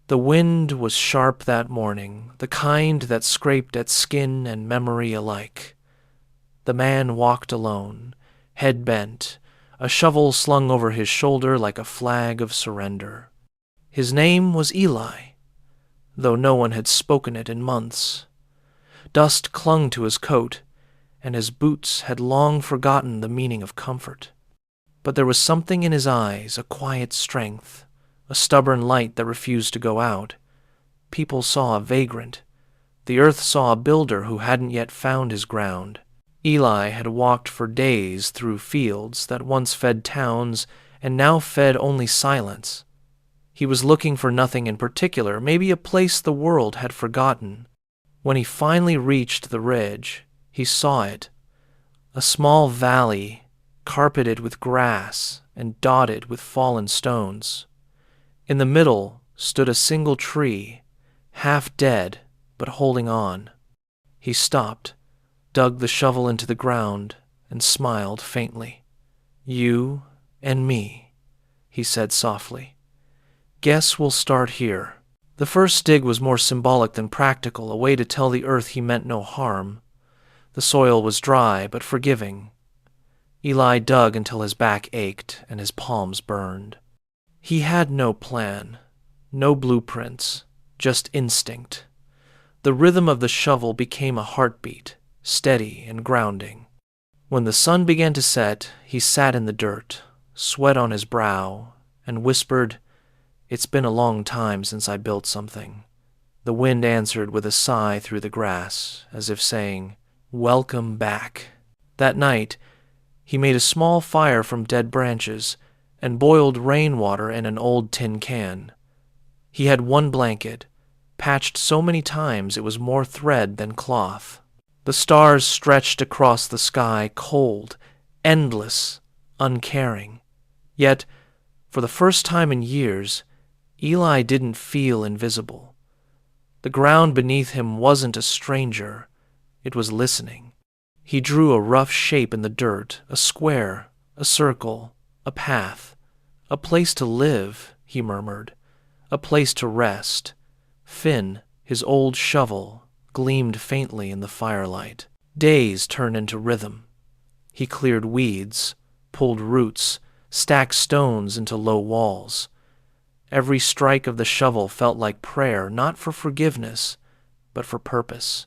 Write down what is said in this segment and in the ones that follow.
The wind was sharp that morning, the kind that scraped at skin and memory alike. The man walked alone, head bent, a shovel slung over his shoulder like a flag of surrender. His name was Eli, though no one had spoken it in months. Dust clung to his coat, and his boots had long forgotten the meaning of comfort. But there was something in his eyes, a quiet strength, a stubborn light that refused to go out. People saw a vagrant. The earth saw a builder who hadn't yet found his ground. Eli had walked for days through fields that once fed towns and now fed only silence. He was looking for nothing in particular, maybe a place the world had forgotten. When he finally reached the ridge, he saw it, a small valley carpeted with grass and dotted with fallen stones. In the middle stood a single tree, half dead but holding on. He stopped, dug the shovel into the ground, and smiled faintly. "You and me," he said softly. "Guess we'll start here." The first dig was more symbolic than practical, a way to tell the earth he meant no harm. The soil was dry but forgiving. Eli dug until his back ached and his palms burned. He had no plan, no blueprints, just instinct. The rhythm of the shovel became a heartbeat, steady and grounding. When the sun began to set, he sat in the dirt, sweat on his brow, and whispered, "It's been a long time since I built something." The wind answered with a sigh through the grass, as if saying, "Welcome back." That night, he made a small fire from dead branches and boiled rainwater in an old tin can. He had one blanket, patched so many times it was more thread than cloth. The stars stretched across the sky, cold, endless, uncaring. Yet, for the first time in years, Eli didn't feel invisible. The ground beneath him wasn't a stranger, it was listening. He drew a rough shape in the dirt, a square, a circle, a path. "A place to live," he murmured, "a place to rest." Finn, his old shovel, gleamed faintly in the firelight. Days turned into rhythm. He cleared weeds, pulled roots, stacked stones into low walls. Every strike of the shovel felt like prayer, not for forgiveness, but for purpose.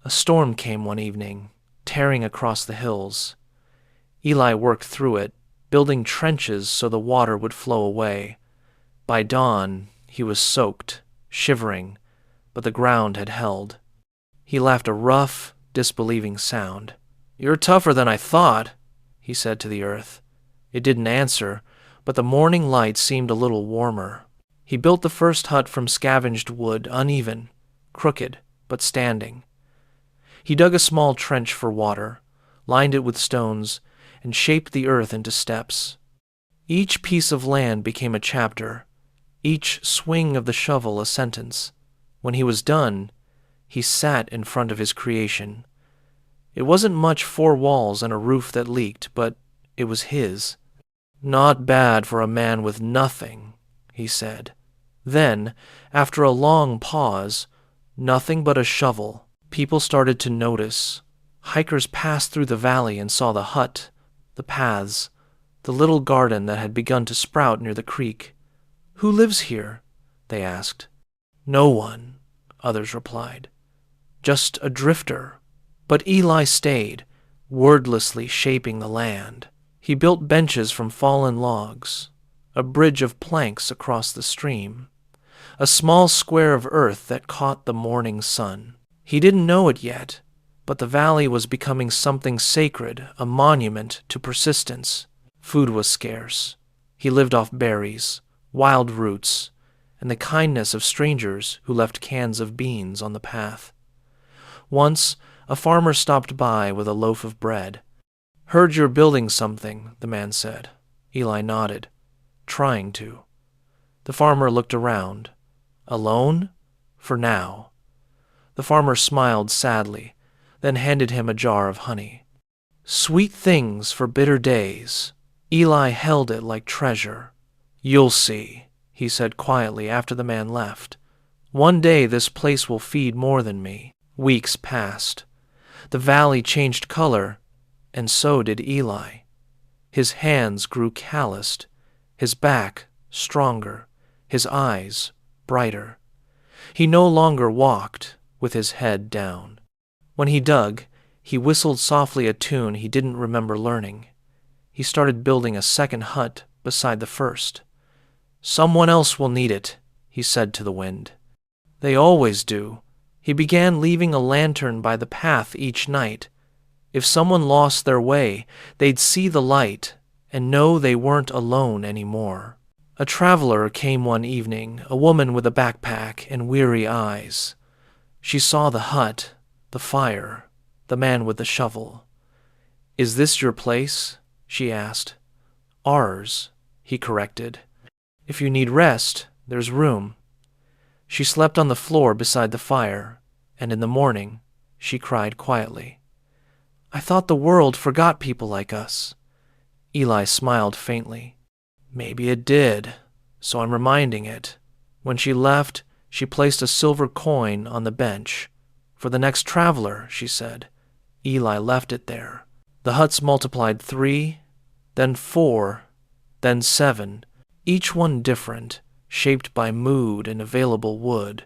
A storm came one evening, tearing across the hills. Eli worked through it, building trenches so the water would flow away. By dawn, he was soaked, shivering, but the ground had held. He laughed a rough, disbelieving sound. "You're tougher than I thought," he said to the earth. It didn't answer, but the morning light seemed a little warmer. He built the first hut from scavenged wood, uneven, crooked, but standing. He dug a small trench for water, lined it with stones, and shaped the earth into steps. Each piece of land became a chapter, each swing of the shovel a sentence. When he was done, he sat in front of his creation. It wasn't much, 4 walls and a roof that leaked, but it was his. "Not bad for a man with nothing," he said. Then, after a long pause, nothing but a shovel. People started to notice. Hikers passed through the valley and saw the hut, the paths, the little garden that had begun to sprout near the creek. "Who lives here?" they asked. "No one," others replied. "Just a drifter." But Eli stayed, wordlessly shaping the land. He built benches from fallen logs, a bridge of planks across the stream, a small square of earth that caught the morning sun. He didn't know it yet, but the valley was becoming something sacred, a monument to persistence. Food was scarce. He lived off berries, wild roots, and the kindness of strangers who left cans of beans on the path. Once, a farmer stopped by with a loaf of bread. "Heard you're building something," the man said. Eli nodded. "Trying to." The farmer looked around. "Alone? For now." The farmer smiled sadly, then handed him a jar of honey. "Sweet things for bitter days." Eli held it like treasure. "You'll see," he said quietly after the man left. "One day this place will feed more than me." Weeks passed. The valley changed color, and so did Eli. His hands grew calloused, his back stronger, his eyes brighter. He no longer walked with his head down. When he dug, he whistled softly a tune he didn't remember learning. He started building a second hut beside the first. "Someone else will need it," he said to the wind. "They always do." He began leaving a lantern by the path each night. If someone lost their way, they'd see the light and know they weren't alone anymore. A traveler came one evening, a woman with a backpack and weary eyes. She saw the hut, the fire, the man with the shovel. "Is this your place?" she asked. "Ours," he corrected. "If you need rest, there's room." She slept on the floor beside the fire, and in the morning she cried quietly. "I thought the world forgot people like us." Eli smiled faintly. "Maybe it did, so I'm reminding it." When she left, she placed a silver coin on the bench. "For the next traveler," she said. Eli left it there. The huts multiplied 3, then 4, then 7, each one different, shaped by mood and available wood.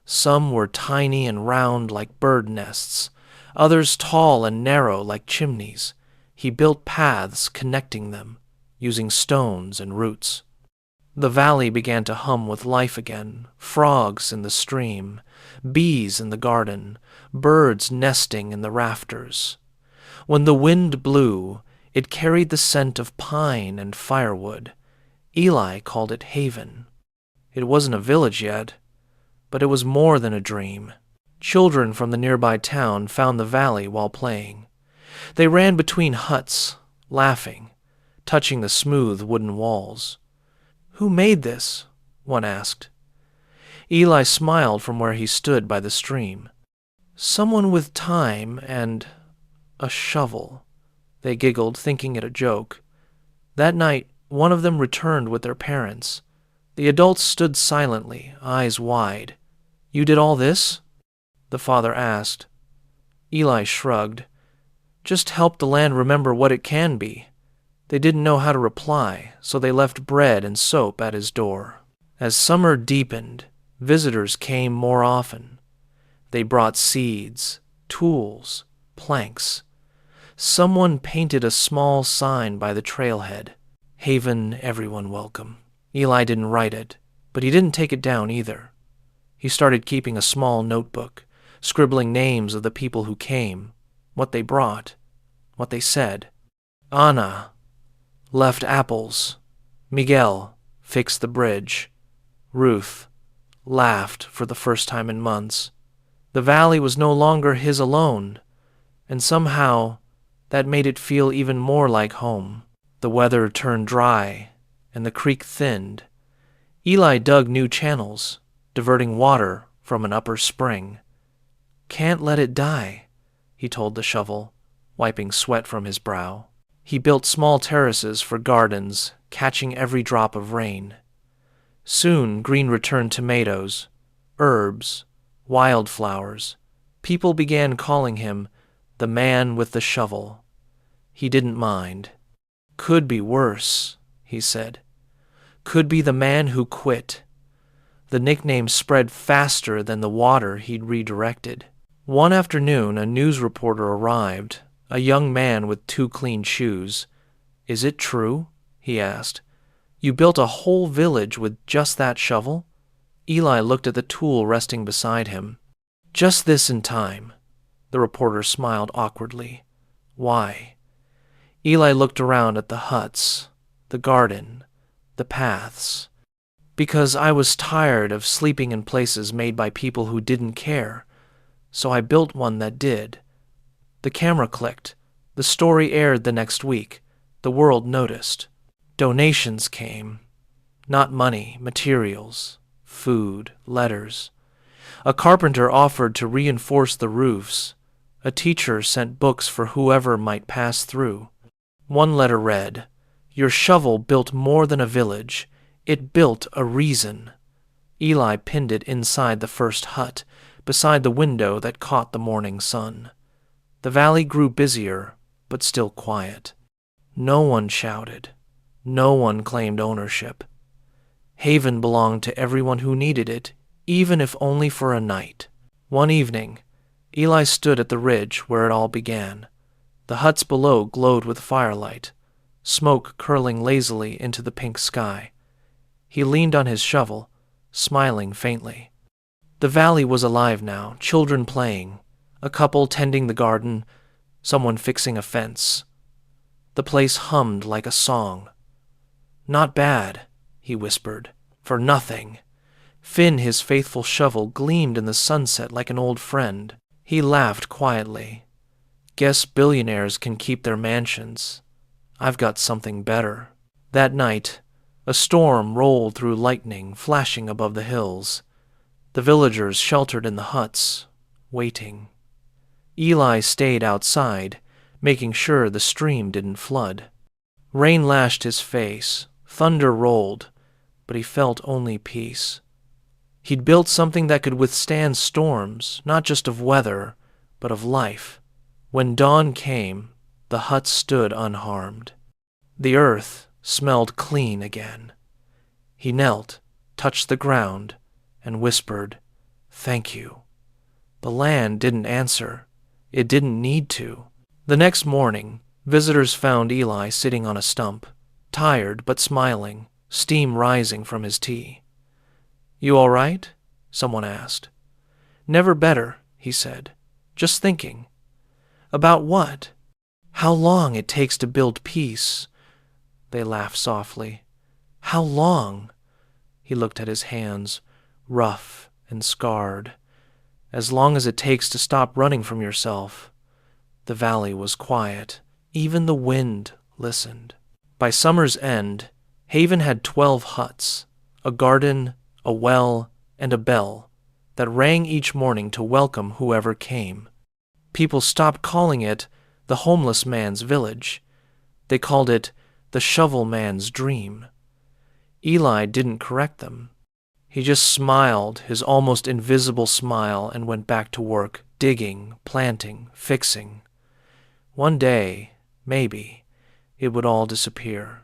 Some were tiny and round like bird nests, others tall and narrow like chimneys. He built paths connecting them, using stones and roots. The valley began to hum with life again, frogs in the stream, bees in the garden, birds nesting in the rafters. When the wind blew, it carried the scent of pine and firewood. Eli called it haven. It wasn't a village yet, but it was more than a dream. Children from the nearby town found the valley while playing. They ran between huts, laughing, touching the smooth wooden walls. "Who made this?" one asked. Eli smiled from where he stood by the stream. "Someone with time and a shovel." They giggled, thinking it a joke. That night, one of them returned with their parents. The adults stood silently, eyes wide. "You did all this?" the father asked. Eli shrugged. "Just help the land remember what it can be." They didn't know how to reply, so they left bread and soap at his door. As summer deepened, visitors came more often. They brought seeds, tools, planks. Someone painted a small sign by the trailhead. "Haven, everyone welcome." Eli didn't write it, but he didn't take it down either. He started keeping a small notebook, scribbling names of the people who came, what they brought, what they said. Anna left apples. Miguel fixed the bridge. Ruth laughed for the first time in months. The valley was no longer his alone, and somehow that made it feel even more like home. The weather turned dry, and the creek thinned. Eli dug new channels, diverting water from an upper spring. "Can't let it die," he told the shovel, wiping sweat from his brow. He built small terraces for gardens, catching every drop of rain. Soon green returned tomatoes, herbs, wildflowers. People began calling him the man with the shovel. He didn't mind. "Could be worse," he said. "Could be the man who quit." The nickname spread faster than the water he'd redirected. One afternoon, a news reporter arrived, a young man with 2 clean shoes. "Is it true?" he asked. "You built a whole village with just that shovel?" Eli looked at the tool resting beside him. "Just this in time." The reporter smiled awkwardly. "Why?" Eli looked around at the huts, the garden, the paths. "Because I was tired of sleeping in places made by people who didn't care, so I built one that did." The camera clicked. The story aired the next week. The world noticed. Donations came. Not money, materials, food, letters. A carpenter offered to reinforce the roofs. A teacher sent books for whoever might pass through. One letter read, "Your shovel built more than a village. It built a reason. Eli pinned it inside the first hut, beside the window that caught the morning sun. The valley grew busier, but still quiet. No one shouted. No one claimed ownership. Haven belonged to everyone who needed it, even if only for a night. One evening, Eli stood at the ridge where it all began. The huts below glowed with firelight, smoke curling lazily into the pink sky. He leaned on his shovel, smiling faintly. The valley was alive now, children playing, a couple tending the garden, someone fixing a fence. The place hummed like a song. "Not bad," he whispered, "for nothing." Finn, his faithful shovel, gleamed in the sunset like an old friend. He laughed quietly. "Guess billionaires can keep their mansions. I've got something better." That night, a storm rolled through lightning, flashing above the hills. The villagers sheltered in the huts, waiting. Eli stayed outside, making sure the stream didn't flood. Rain lashed his face, thunder rolled, but he felt only peace. He'd built something that could withstand storms, not just of weather, but of life. When dawn came, the hut stood unharmed. The earth smelled clean again. He knelt, touched the ground, and whispered, "Thank you." The land didn't answer. It didn't need to. The next morning, visitors found Eli sitting on a stump, tired but smiling, steam rising from his tea. "You all right?" someone asked. "Never better," he said. "Just thinking." "About what?" "How long it takes to build peace." They laughed softly. "How long?" He looked at his hands, rough and scarred. "As long as it takes to stop running from yourself." The valley was quiet. Even the wind listened. By summer's end, Haven had 12 huts, a garden, a well, and a bell that rang each morning to welcome whoever came. People stopped calling it the homeless man's village. They called it the shovel man's dream. Eli didn't correct them. He just smiled, his almost invisible smile, and went back to work, digging, planting, fixing. One day, maybe, it would all disappear.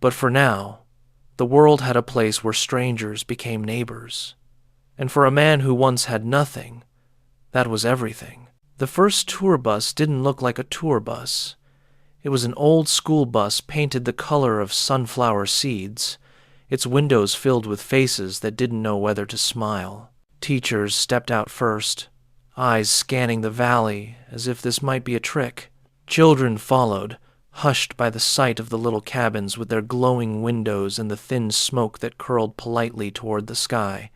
But for now, the world had a place where strangers became neighbors. And for a man who once had nothing, that was everything. The first tour bus didn't look like a tour bus. It was an old school bus painted the color of sunflower seeds, its windows filled with faces that didn't know whether to smile. Teachers stepped out first, eyes scanning the valley as if this might be a trick. Children followed, hushed by the sight of the little cabins with their glowing windows and the thin smoke that curled politely toward the sky.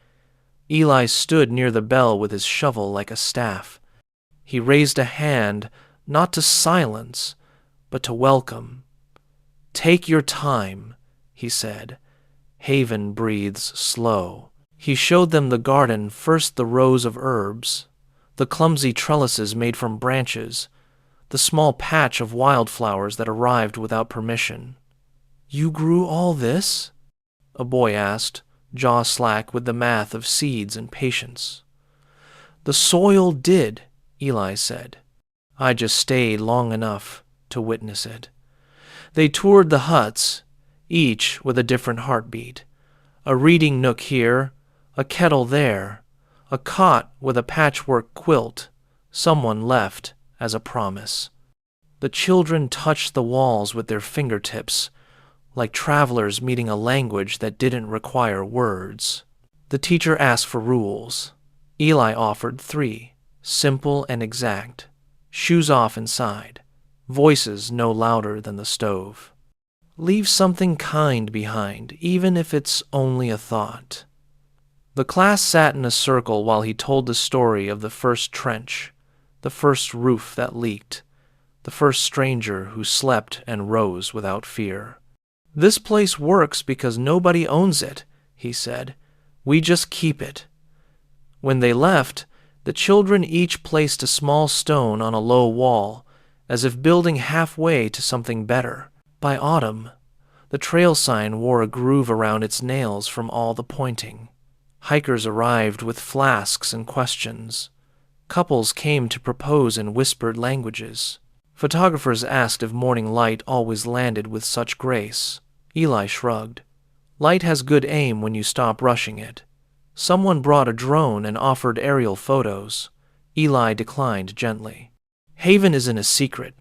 Eli stood near the bell with his shovel like a staff. He raised a hand, not to silence, but to welcome. "Take your time," he said. Haven breathes slow. He showed them the garden, first the rows of herbs, the clumsy trellises made from branches, the small patch of wildflowers that arrived without permission. "You grew all this?" a boy asked, jaw slack with the math of seeds and patience. "The soil did," Eli said. "I just stayed long enough to witness it." They toured the huts, each with a different heartbeat. A reading nook here, a kettle there, a cot with a patchwork quilt someone left as a promise. The children touched the walls with their fingertips, like travelers meeting a language that didn't require words. The teacher asked for rules. Eli offered 3, simple and exact. Shoes off inside. Voices no louder than the stove. Leave something kind behind, even if it's only a thought. The class sat in a circle while he told the story of the first trench, the first roof that leaked, the first stranger who slept and rose without fear. "This place works because nobody owns it," he said. "We just keep it." When they left, the children each placed a small stone on a low wall, as if building halfway to something better. By autumn, The trail sign wore a groove around its nails from all the pointing. Hikers arrived with flasks and questions. Couples came to propose in whispered languages. Photographers asked if morning light always landed with such grace. Eli shrugged. Light has good aim when you stop rushing it. Someone brought a drone and offered aerial photos. Eli declined gently. Haven isn't a secret,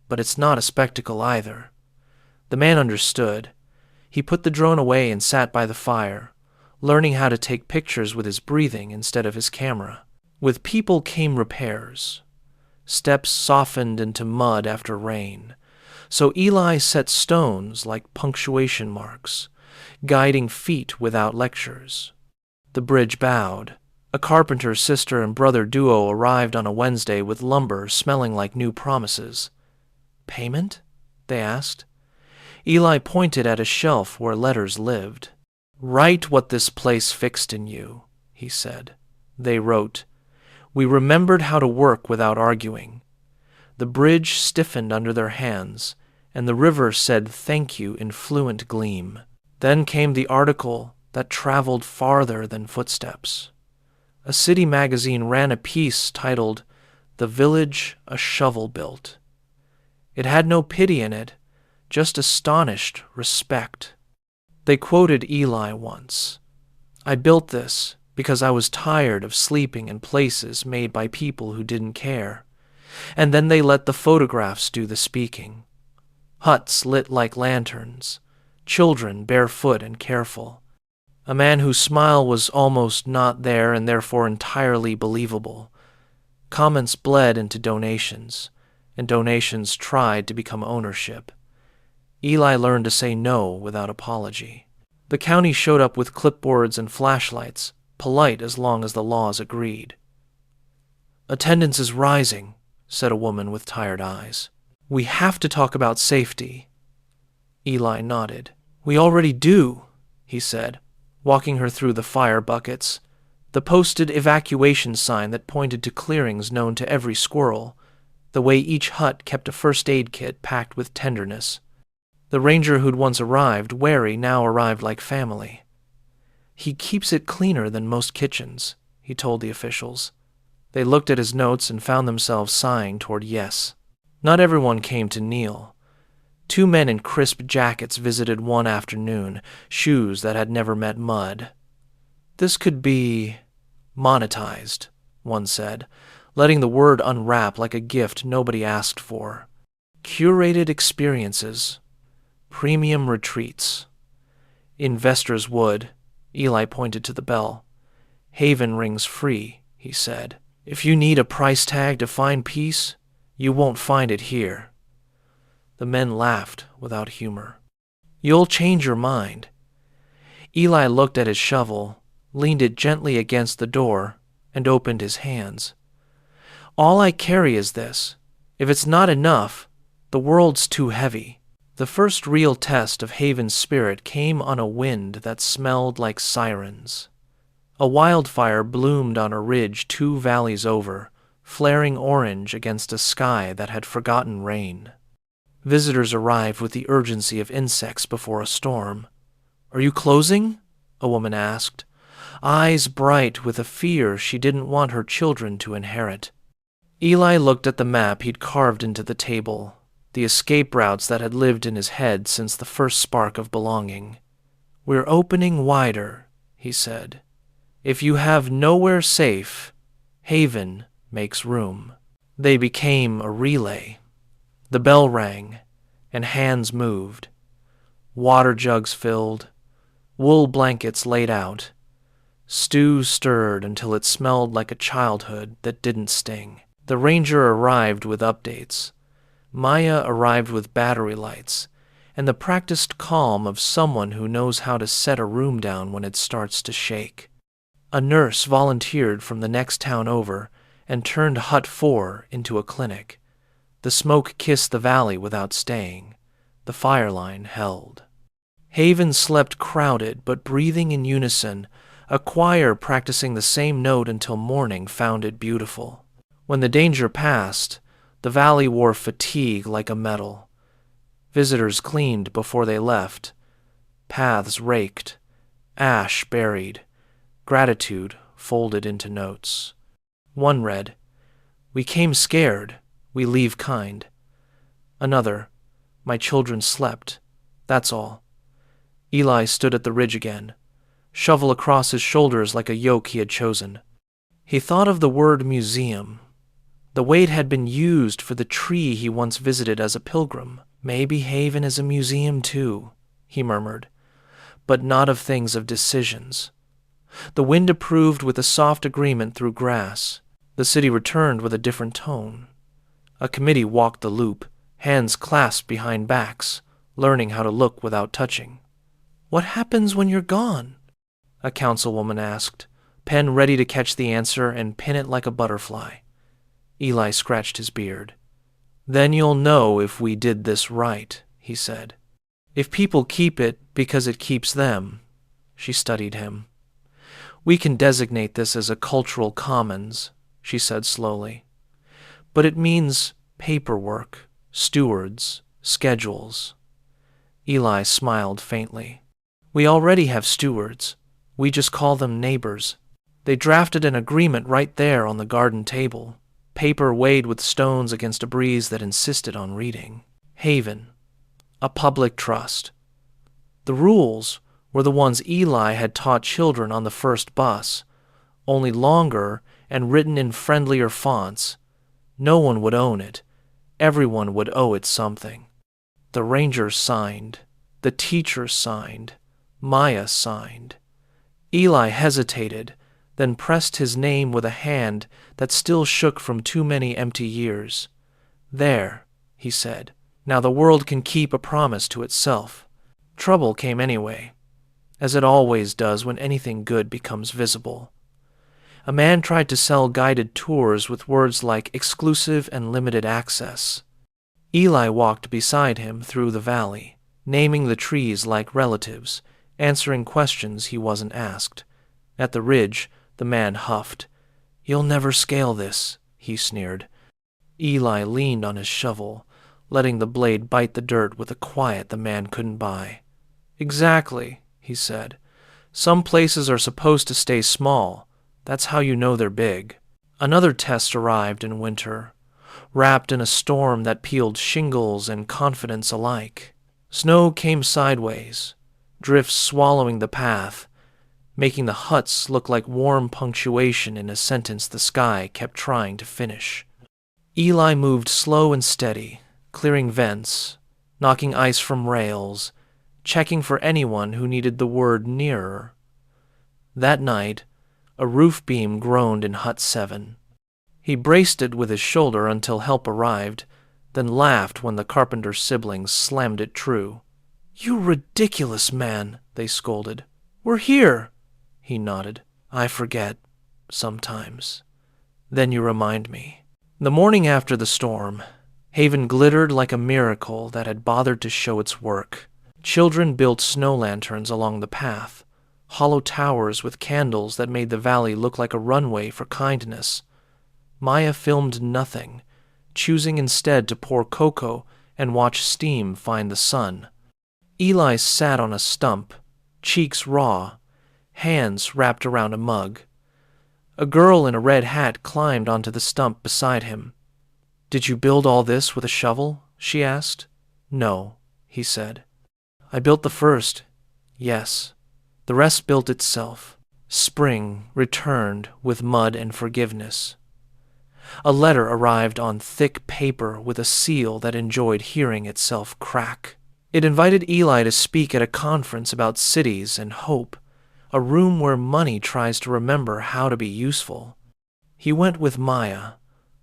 but it's not a spectacle either. The man understood. He put the drone away and sat by the fire, learning how to take pictures with his breathing instead of his camera. With people came repairs. Steps softened into mud after rain, so Eli set stones like punctuation marks, guiding feet without lectures. The bridge bowed. A carpenter sister and brother duo arrived on a Wednesday with lumber smelling like new promises. Payment? They asked. Eli pointed at a shelf where letters lived. Write what this place fixed in you, he said. They wrote. We remembered how to work without arguing. The bridge stiffened under their hands, and the river said thank you in fluent gleam. Then came the article that traveled farther than footsteps. A city magazine ran a piece titled, The Village a Shovel Built. It had no pity in it, just astonished respect. They quoted Eli once. I built this because I was tired of sleeping in places made by people who didn't care. And then they let the photographs do the speaking. Huts lit like lanterns, children barefoot and careful. A man whose smile was almost not there and therefore entirely believable. Comments bled into donations, and donations tried to become ownership. Eli learned to say no without apology. The county showed up with clipboards and flashlights, polite as long as the laws agreed. Attendance is rising, said a woman with tired eyes. We have to talk about safety. Eli nodded. We already do, he said, walking her through the fire buckets, the posted evacuation sign that pointed to clearings known to every squirrel, the way each hut kept a first aid kit packed with tenderness. The ranger who'd once arrived wary now arrived like family. He keeps it cleaner than most kitchens, he told the officials. They looked at his notes and found themselves sighing toward yes. Not everyone came to kneel. 2 men in crisp jackets visited one afternoon, shoes that had never met mud. This could be monetized, one said, letting the word unwrap like a gift nobody asked for. Curated experiences. Premium retreats. Investors would. Eli pointed to the bell. Haven rings free, he said. If you need a price tag to find peace, you won't find it here. The men laughed without humor. You'll change your mind. Eli looked at his shovel, leaned it gently against the door, and opened his hands. All I carry is this. If it's not enough, the world's too heavy. The first real test of Haven's spirit came on a wind that smelled like sirens. A wildfire bloomed on a ridge 2 valleys over, flaring orange against a sky that had forgotten rain. Visitors arrived with the urgency of insects before a storm. Are you closing? A woman asked, eyes bright with a fear she didn't want her children to inherit. Eli looked at the map he'd carved into the table, the escape routes that had lived in his head since the first spark of belonging. We're opening wider, he said. If you have nowhere safe, Haven makes room. They became a relay. The bell rang, and hands moved. Water jugs filled, wool blankets laid out. Stew stirred until it smelled like a childhood that didn't sting. The ranger arrived with updates. Maya arrived with battery lights, and the practiced calm of someone who knows how to set a room down when it starts to shake. A nurse volunteered from the next town over and turned Hut 4 into a clinic. The smoke kissed the valley without staying. The fire line held. Haven slept crowded but breathing in unison, a choir practicing the same note until morning found it beautiful. When the danger passed, the valley wore fatigue like a medal. Visitors cleaned before they left, paths raked, ash buried, gratitude folded into notes. One read, "We came scared, we leave kind." Another, "My children slept, that's all." Eli stood at the ridge again, shovel across his shoulders like a yoke he had chosen. He thought of the word museum. The weight had been used for the tree he once visited as a pilgrim. "Maybe Haven is a museum too," he murmured, "but not of things of decisions." The wind approved with a soft agreement through grass. The city returned with a different tone. A committee walked the loop, hands clasped behind backs, learning how to look without touching. "What happens when you're gone?" a councilwoman asked, pen ready to catch the answer and pin it like a butterfly. Eli scratched his beard. "Then you'll know if we did this right," he said. "If people keep it because it keeps them." She studied him. "We can designate this as a cultural commons," she said slowly. "But it means paperwork, stewards, schedules." Eli smiled faintly. "We already have stewards. We just call them neighbors. They drafted an agreement right there on the garden table, paper weighed with stones against a breeze that insisted on reading. Haven, a public trust. The rules were the ones Eli had taught children on the first bus, only longer and written in friendlier fonts. No one would own it. Everyone would owe it something. The rangers signed. The teachers signed. Maya signed. Eli hesitated, then pressed his name with a hand that still shook from too many empty years. "There," he said. "Now the world can keep a promise to itself." Trouble came anyway, as it always does when anything good becomes visible. A man tried to sell guided tours with words like exclusive and limited access. Eli walked beside him through the valley, naming the trees like relatives, answering questions he wasn't asked. At the ridge, the man huffed. "You'll never scale this," he sneered. Eli leaned on his shovel, letting the blade bite the dirt with a quiet the man couldn't buy. "Exactly," he said. "Some places are supposed to stay small. That's how you know they're big." Another test arrived in winter, wrapped in a storm that peeled shingles and confidence alike. Snow came sideways, drifts swallowing the path, making the huts look like warm punctuation in a sentence the sky kept trying to finish. Eli moved slow and steady, clearing vents, knocking ice from rails, checking for anyone who needed the word nearer. That night, a roof beam groaned in Hut 7. He braced it with his shoulder until help arrived, then laughed when the carpenter's siblings slammed it true. "You ridiculous man," they scolded. "We're here." He nodded. "I forget, sometimes. Then you remind me." The morning after the storm, Haven glittered like a miracle that had bothered to show its work. Children built snow lanterns along the path, hollow towers with candles that made the valley look like a runway for kindness. Maya filmed nothing, choosing instead to pour cocoa and watch steam find the sun. Eli sat on a stump, cheeks raw, hands wrapped around a mug. A girl in a red hat climbed onto the stump beside him. "Did you build all this with a shovel?" she asked. "No," he said. "I built the first, yes. The rest built itself." Spring returned with mud and forgiveness. A letter arrived on thick paper with a seal that enjoyed hearing itself crack. It invited Eli to speak at a conference about cities and hope, a room where money tries to remember how to be useful. He went with Maya,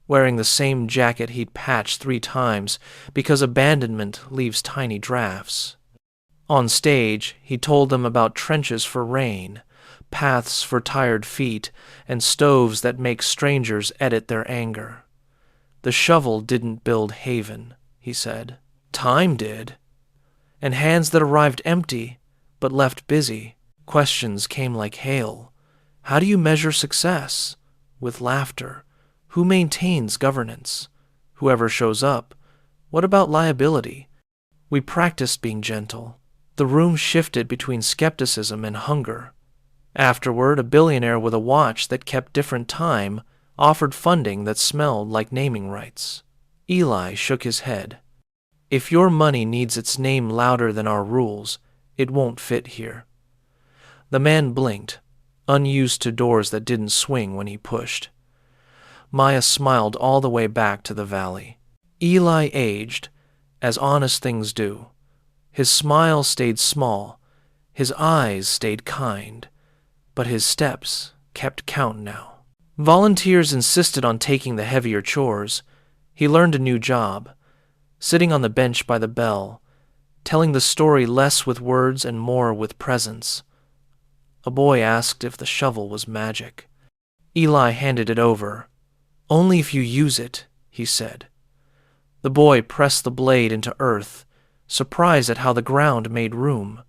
wearing the same jacket he'd patched 3 times because abandonment leaves tiny drafts. On stage, he told them about trenches for rain, paths for tired feet, and stoves that make strangers edit their anger. The shovel didn't build Haven, he said. Time did. And hands that arrived empty, but left busy. Questions came like hail. How do you measure success? With laughter. Who maintains governance? Whoever shows up. What about liability? We practiced being gentle. The room shifted between skepticism and hunger. Afterward, a billionaire with a watch that kept different time offered funding that smelled like naming rights. Eli shook his head. If your money needs its name louder than our rules, it won't fit here. The man blinked, unused to doors that didn't swing when he pushed. Maya smiled all the way back to the valley. Eli aged, as honest things do. His smile stayed small, his eyes stayed kind, but his steps kept count now. Volunteers insisted on taking the heavier chores. He learned a new job, sitting on the bench by the bell, telling the story less with words and more with presence. A boy asked if the shovel was magic. Eli handed it over. "Only if you use it," he said. The boy pressed the blade into earth, surprised at how the ground made room.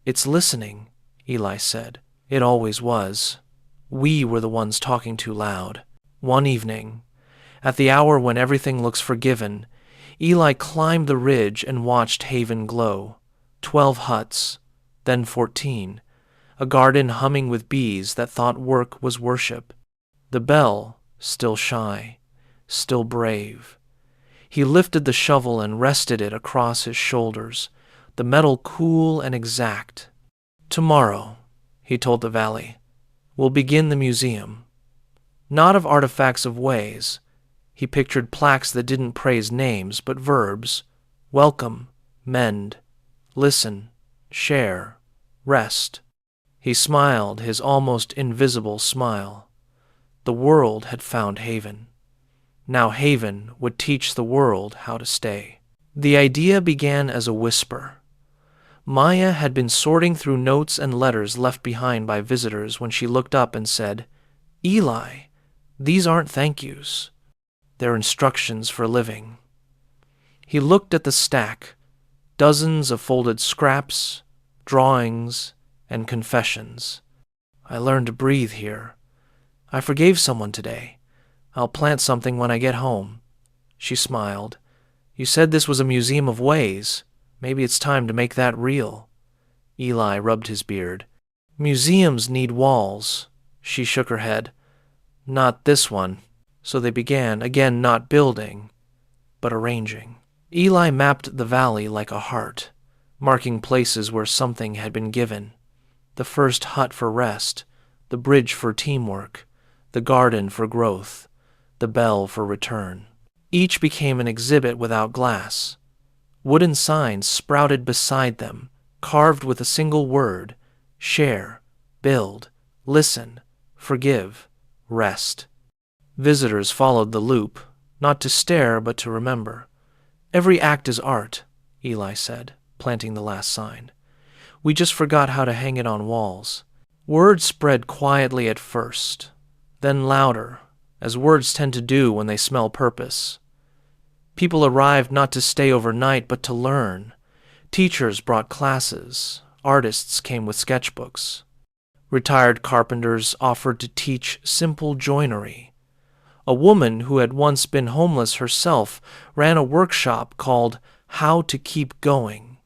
"It's listening," Eli said. "It always was. We were the ones talking too loud." One evening, at the hour when everything looks forgiven, Eli climbed the ridge and watched Haven glow. 12 huts, then 14, a garden humming with bees that thought work was worship. The bell, still shy, still brave. He lifted the shovel and rested it across his shoulders, the metal cool and exact. "Tomorrow," he told the valley, "we'll begin the museum. Not of artifacts of ways." He pictured plaques that didn't praise names, but verbs. Welcome, mend, listen, share, rest. He smiled his almost invisible smile. The world had found Haven. Now Haven would teach the world how to stay. The idea began as a whisper. Maya had been sorting through notes and letters left behind by visitors when she looked up and said, "Eli, these aren't thank yous. They're instructions for living." He looked at the stack, dozens of folded scraps, drawings, and confessions. "I learned to breathe here. I forgave someone today. I'll plant something when I get home." She smiled. "You said this was a museum of ways. Maybe it's time to make that real." Eli rubbed his beard. "Museums need walls." She shook her head. "Not this one." So they began, again not building, but arranging. Eli mapped the valley like a heart, marking places where something had been given. The first hut for rest, the bridge for teamwork, the garden for growth, the bell for return. Each became an exhibit without glass. Wooden signs sprouted beside them, carved with a single word: share, build, listen, forgive, rest. Visitors followed the loop, not to stare but to remember. "Every act is art," Eli said, planting the last sign. "We just forgot how to hang it on walls." Words spread quietly at first, then louder, as words tend to do when they smell purpose. People arrived not to stay overnight but to learn. Teachers brought classes. Artists came with sketchbooks. Retired carpenters offered to teach simple joinery. A woman who had once been homeless herself ran a workshop called How to Keep Going.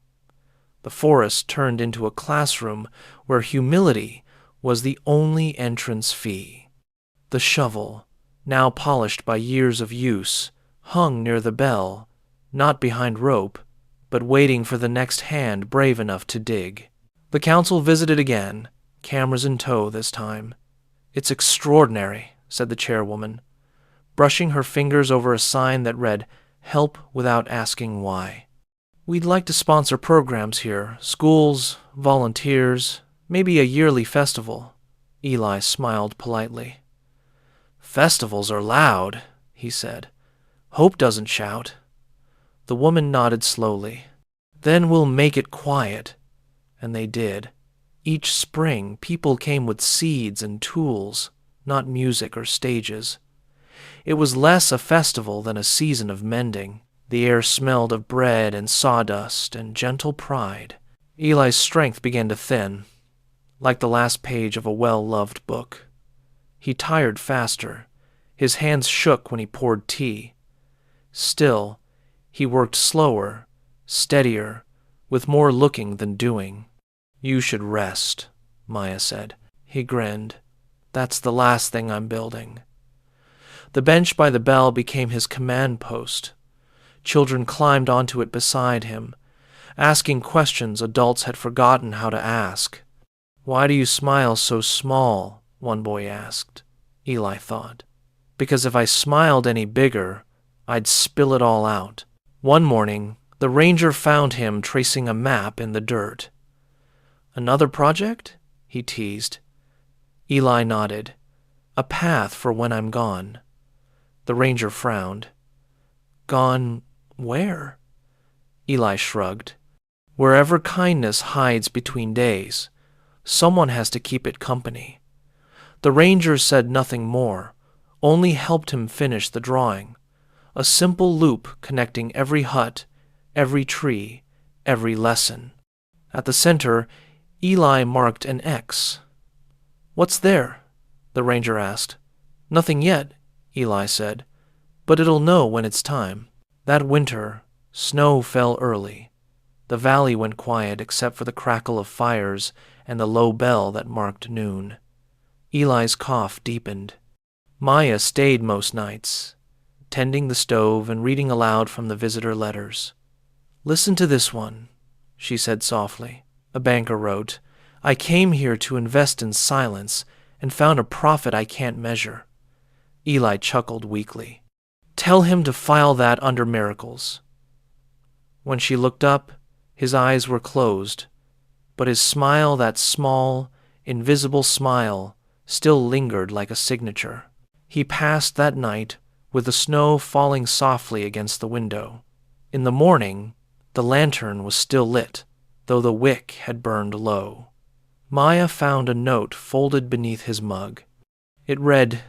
The forest turned into a classroom where humility was the only entrance fee. The shovel, now polished by years of use, hung near the bell, not behind rope, but waiting for the next hand brave enough to dig. The council visited again, cameras in tow this time. "It's extraordinary," said the chairwoman, brushing her fingers over a sign that read, "Help without asking why." "We'd like to sponsor programs here, schools, volunteers, maybe a yearly festival." Eli smiled politely. "Festivals are loud," he said. "Hope doesn't shout." The woman nodded slowly. "Then we'll make it quiet." And they did. Each spring, people came with seeds and tools, not music or stages. It was less a festival than a season of mending. The air smelled of bread and sawdust and gentle pride. Eli's strength began to thin, like the last page of a well-loved book. He tired faster. His hands shook when he poured tea. Still, he worked slower, steadier, with more looking than doing. "You should rest," Maya said. He grinned. "That's the last thing I'm building." The bench by the bell became his command post. Children climbed onto it beside him, asking questions adults had forgotten how to ask. "Why do you smile so small?" one boy asked. Eli thought. "Because if I smiled any bigger, I'd spill it all out." One morning, the ranger found him tracing a map in the dirt. "Another project?" he teased. Eli nodded. "A path for when I'm gone." The ranger frowned. "Gone where?" Eli shrugged. "Wherever kindness hides between days, someone has to keep it company." The ranger said nothing more, only helped him finish the drawing, a simple loop connecting every hut, every tree, every lesson. At the center, Eli marked an X. "What's there?" the ranger asked. "Nothing yet," Eli said, "but it'll know when it's time." That winter, snow fell early. The valley went quiet except for the crackle of fires and the low bell that marked noon. Eli's cough deepened. Maya stayed most nights, tending the stove and reading aloud from the visitor letters. "Listen to this one," she said softly. A banker wrote, "I came here to invest in silence and found a profit I can't measure." Eli chuckled weakly. "Tell him to file that under miracles." When she looked up, his eyes were closed, but his smile, that small, invisible smile, still lingered like a signature. He passed that night with the snow falling softly against the window. In the morning, the lantern was still lit, though the wick had burned low. Maya found a note folded beneath his mug. It read,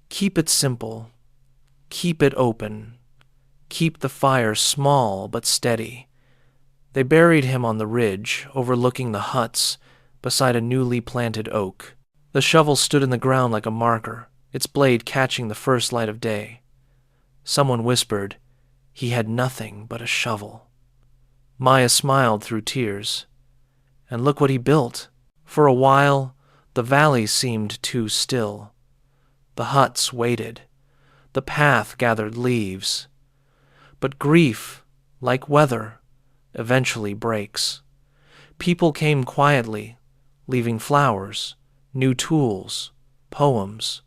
"Keep it simple. Keep it open. Keep the fire small but steady." They buried him on the ridge, overlooking the huts, beside a newly planted oak. The shovel stood in the ground like a marker, its blade catching the first light of day. Someone whispered, "He had nothing but a shovel." Maya smiled through tears. And look what he built. For a while, the valley seemed too still. The huts waited. The path gathered leaves. But grief, like weather, eventually breaks. People came quietly, leaving flowers, new tools, poems.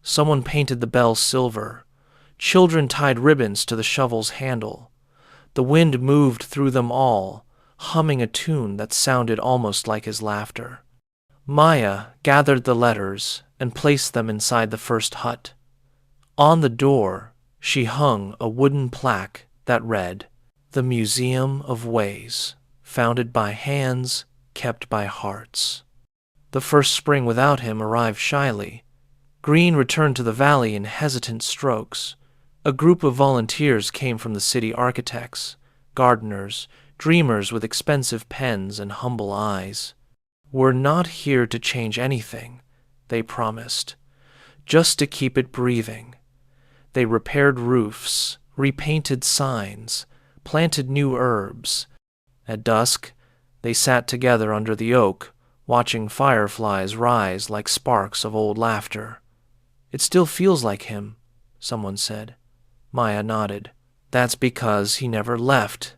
Someone painted the bell silver. Children tied ribbons to the shovel's handle. The wind moved through them all, humming a tune that sounded almost like his laughter. Maya gathered the letters and placed them inside the first hut. On the door, she hung a wooden plaque that read, "The Museum of Ways, founded by hands, kept by hearts." The first spring without him arrived shyly. Green returned to the valley in hesitant strokes. A group of volunteers came from the city: architects, gardeners, dreamers with expensive pens and humble eyes. "We're not here to change anything," they promised, "just to keep it breathing." They repaired roofs, repainted signs, planted new herbs. At dusk, they sat together under the oak, watching fireflies rise like sparks of old laughter. "It still feels like him," someone said. Maya nodded. "That's because he never left.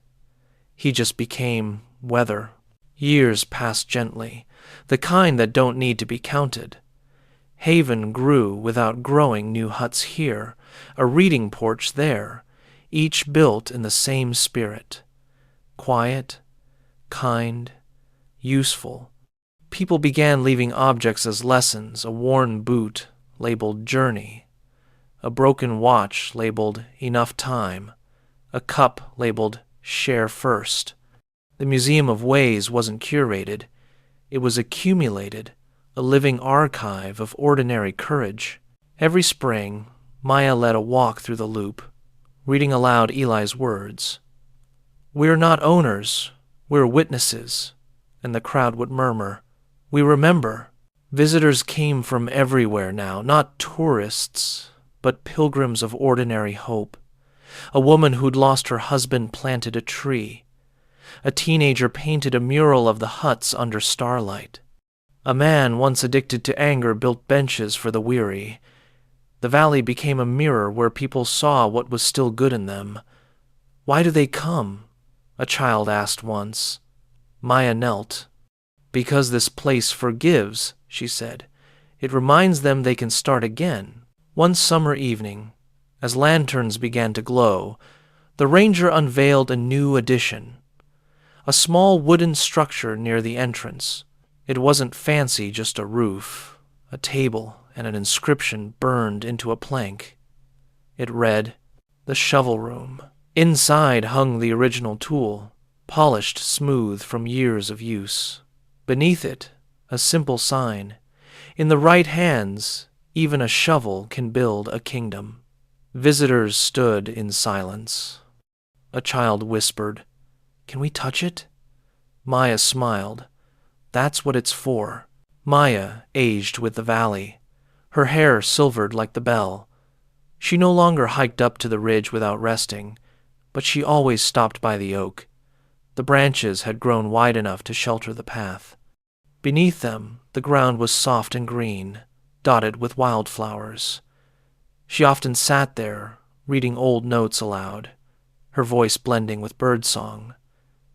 He just became weather." Years passed gently, the kind that don't need to be counted. Haven grew without growing new huts here, a reading porch there, each built in the same spirit. Quiet, kind, useful. People began leaving objects as lessons: a worn boot labeled Journey, a broken watch labeled Enough Time, a cup labeled Share First. The Museum of Ways wasn't curated. It was accumulated, a living archive of ordinary courage. Every spring, Maya led a walk through the loop, reading aloud Eli's words. "We're not owners, we're witnesses," and the crowd would murmur, "We remember." Visitors came from everywhere now, not tourists, but pilgrims of ordinary hope. A woman who'd lost her husband planted a tree. A teenager painted a mural of the huts under starlight. A man once addicted to anger built benches for the weary. The valley became a mirror where people saw what was still good in them. "Why do they come?" a child asked once. Maya knelt. "Because this place forgives," she said. "It reminds them they can start again." One summer evening, as lanterns began to glow, the ranger unveiled a new addition. A small wooden structure near the entrance. It wasn't fancy, just a roof, a table, and an inscription burned into a plank. It read, "The Shovel Room." Inside hung the original tool, polished smooth from years of use. Beneath it, a simple sign. "In the right hands, even a shovel can build a kingdom." Visitors stood in silence. A child whispered, "Can we touch it?" Maya smiled. "That's what it's for." Maya aged with the valley, her hair silvered like the bell. She no longer hiked up to the ridge without resting, but she always stopped by the oak. The branches had grown wide enough to shelter the path. Beneath them, the ground was soft and green, dotted with wildflowers. She often sat there, reading old notes aloud, her voice blending with birdsong.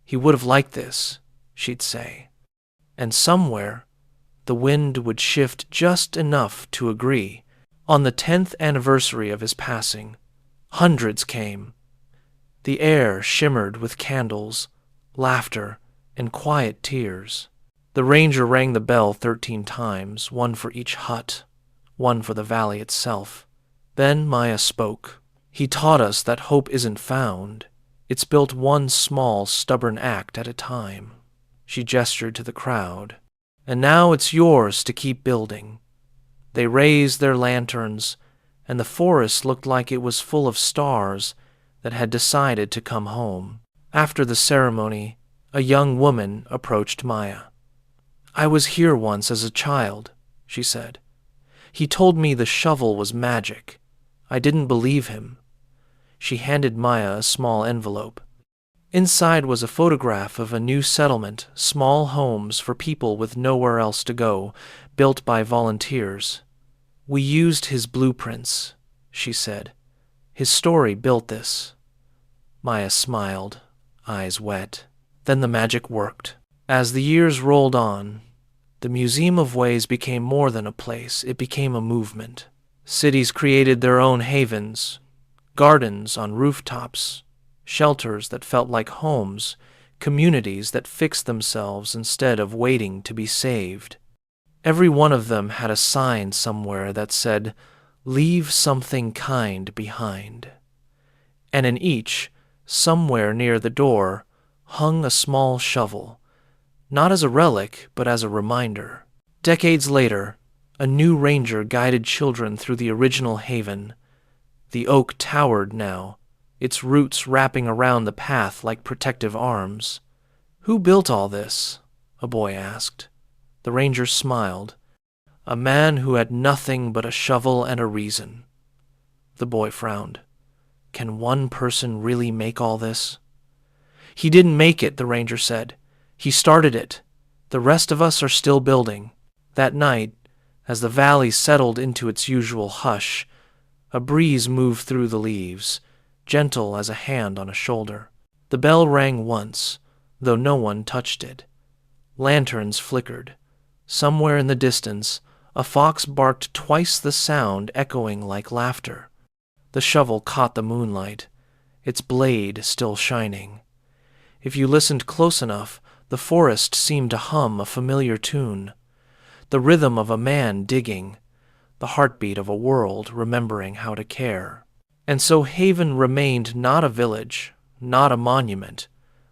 "He would have liked this," she'd say. And somewhere, the wind would shift just enough to agree. On the 10th anniversary of his passing, hundreds came. The air shimmered with candles, laughter, and quiet tears. The ranger rang the bell 13 times, one for each hut, one for the valley itself. Then Maya spoke. "He taught us that hope isn't found. It's built one small, stubborn act at a time." She gestured to the crowd. "And now it's yours to keep building." They raised their lanterns, and the forest looked like it was full of stars that had decided to come home. After the ceremony, a young woman approached Maya. "I was here once as a child," she said. "He told me the shovel was magic. I didn't believe him." She handed Maya a small envelope. Inside was a photograph of a new settlement, small homes for people with nowhere else to go, built by volunteers. "We used his blueprints," she said. "His story built this." Maya smiled, eyes wet. Then the magic worked. As the years rolled on, the Museum of Ways became more than a place, it became a movement. Cities created their own havens, gardens on rooftops, shelters that felt like homes, communities that fixed themselves instead of waiting to be saved. Every one of them had a sign somewhere that said, "Leave something kind behind." And in each, somewhere near the door, hung a small shovel, not as a relic, but as a reminder. Decades later, a new ranger guided children through the original haven. The oak towered now, its roots wrapping around the path like protective arms. "Who built all this?" a boy asked. The ranger smiled. "A man who had nothing but a shovel and a reason." The boy frowned. "Can one person really make all this?" "He didn't make it," the ranger said. "He started it. The rest of us are still building." That night, as the valley settled into its usual hush, a breeze moved through the leaves, gentle as a hand on a shoulder. The bell rang once, though no one touched it. Lanterns flickered. Somewhere in the distance, a fox barked twice the sound, echoing like laughter. The shovel caught the moonlight, its blade still shining. If you listened close enough, the forest seemed to hum a familiar tune, the rhythm of a man digging, the heartbeat of a world remembering how to care. And so Haven remained not a village, not a monument,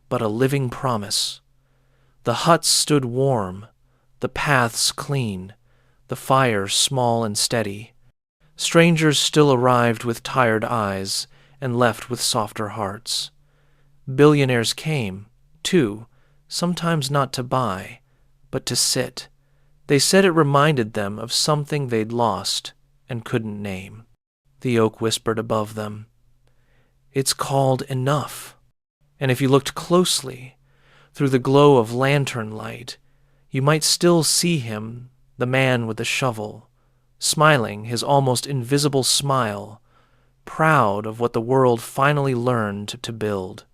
but a living promise. The huts stood warm, the paths clean, the fire small and steady. Strangers still arrived with tired eyes and left with softer hearts. Billionaires came, too, sometimes not to buy, but to sit. They said it reminded them of something they'd lost and couldn't name. The oak whispered above them, "It's called enough." And if you looked closely, Through the glow of lantern light, you might still see him, the man with the shovel, smiling his almost invisible smile, proud of what the world finally learned to build.